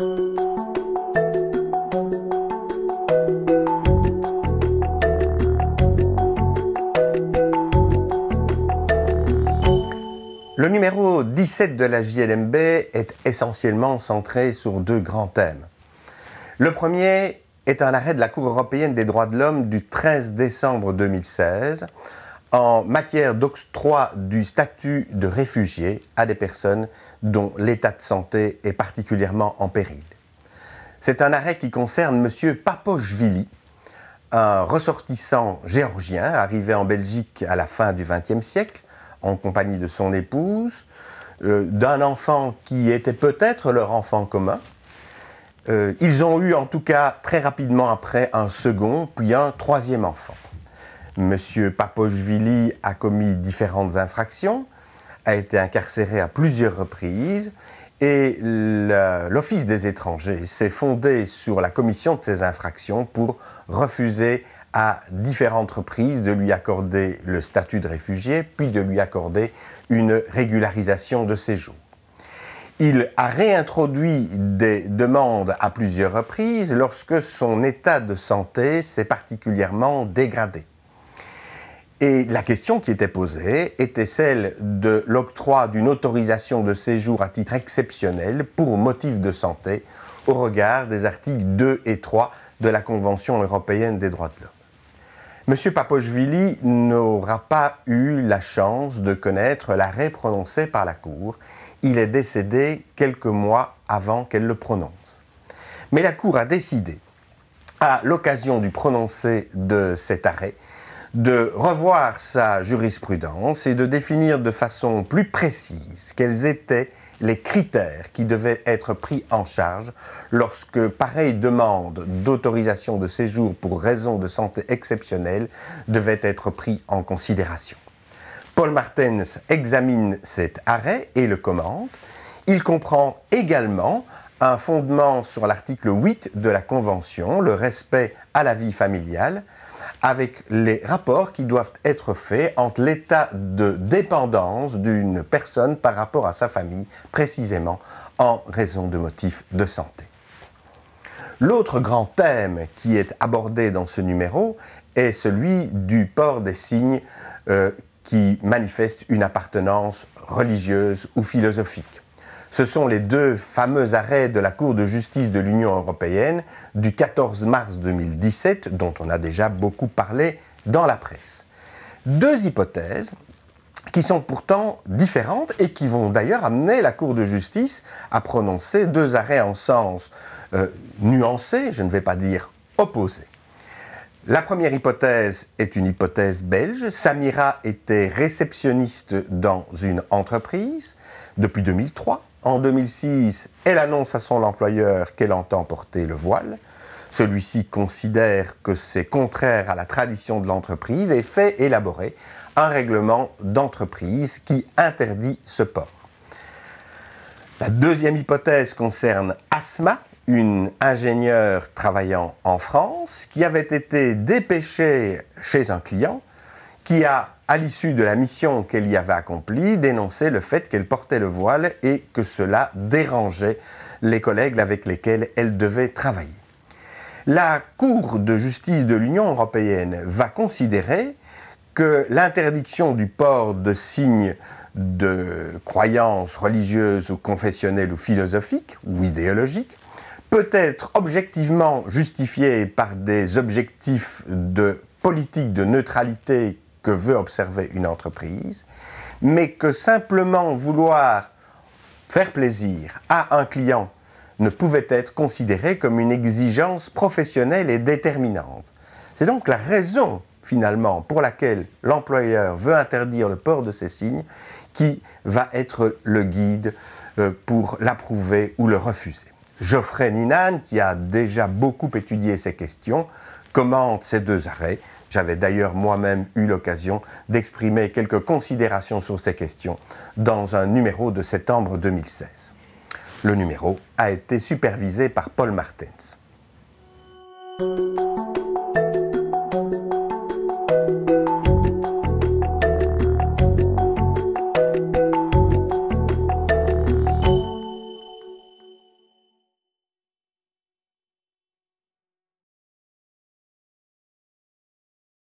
Le numéro 17 de la JLMB est essentiellement centré sur deux grands thèmes. Le premier est un arrêt de la Cour européenne des droits de l'homme du 13 décembre 2016 en matière d'octroi du statut de réfugié à des personnes dont l'état de santé est particulièrement en péril. C'est un arrêt qui concerne M. Papochvili, un ressortissant géorgien arrivé en Belgique à la fin du XXe siècle, en compagnie de son épouse, d'un enfant qui était peut-être leur enfant commun. Ils ont eu en tout cas très rapidement après un second, puis un troisième enfant. Monsieur Papochvili a commis différentes infractions, a été incarcéré à plusieurs reprises et l'Office des étrangers s'est fondé sur la commission de ces infractions pour refuser à différentes reprises de lui accorder le statut de réfugié, puis de lui accorder une régularisation de séjour. Il a réintroduit des demandes à plusieurs reprises lorsque son état de santé s'est particulièrement dégradé. Et la question qui était posée était celle de l'octroi d'une autorisation de séjour à titre exceptionnel pour motif de santé au regard des articles 2 et 3 de la Convention européenne des droits de l'homme. M. Papochvili n'aura pas eu la chance de connaître l'arrêt prononcé par la Cour. Il est décédé quelques mois avant qu'elle le prononce. Mais la Cour a décidé, à l'occasion du prononcé de cet arrêt, de revoir sa jurisprudence et de définir de façon plus précise quels étaient les critères qui devaient être pris en charge lorsque pareille demande d'autorisation de séjour pour raison de santé exceptionnelle devait être pris en considération. Paul Martens examine cet arrêt et le commente. Il comprend également un fondement sur l'article 8 de la Convention, le respect à la vie familiale, avec les rapports qui doivent être faits entre l'état de dépendance d'une personne par rapport à sa famille, précisément en raison de motifs de santé. L'autre grand thème qui est abordé dans ce numéro est celui du port des signes qui manifestent une appartenance religieuse ou philosophique. Ce sont les deux fameux arrêts de la Cour de justice de l'Union européenne du 14 mars 2017, dont on a déjà beaucoup parlé dans la presse. Deux hypothèses qui sont pourtant différentes et qui vont d'ailleurs amener la Cour de justice à prononcer deux arrêts en sens nuancé, je ne vais pas dire opposé. La première hypothèse est une hypothèse belge. Samira était réceptionniste dans une entreprise depuis 2003. En 2006, elle annonce à son employeur qu'elle entend porter le voile. Celui-ci considère que c'est contraire à la tradition de l'entreprise et fait élaborer un règlement d'entreprise qui interdit ce port. La deuxième hypothèse concerne Asma, une ingénieure travaillant en France, qui avait été dépêchée chez un client, qui a, à l'issue de la mission qu'elle y avait accomplie, dénoncé le fait qu'elle portait le voile et que cela dérangeait les collègues avec lesquels elle devait travailler. La Cour de justice de l'Union européenne va considérer que l'interdiction du port de signes de croyances religieuses ou confessionnelles ou philosophiques ou idéologiques peut être objectivement justifiée par des objectifs de politique de neutralité que veut observer une entreprise, mais que simplement vouloir faire plaisir à un client ne pouvait être considéré comme une exigence professionnelle et déterminante. C'est donc la raison, finalement, pour laquelle l'employeur veut interdire le port de ces signes qui va être le guide pour l'approuver ou le refuser. Geoffrey Ninan, qui a déjà beaucoup étudié ces questions, commente ces deux arrêts. J'avais d'ailleurs moi-même eu l'occasion d'exprimer quelques considérations sur ces questions dans un numéro de septembre 2016. Le numéro a été supervisé par Paul Martens.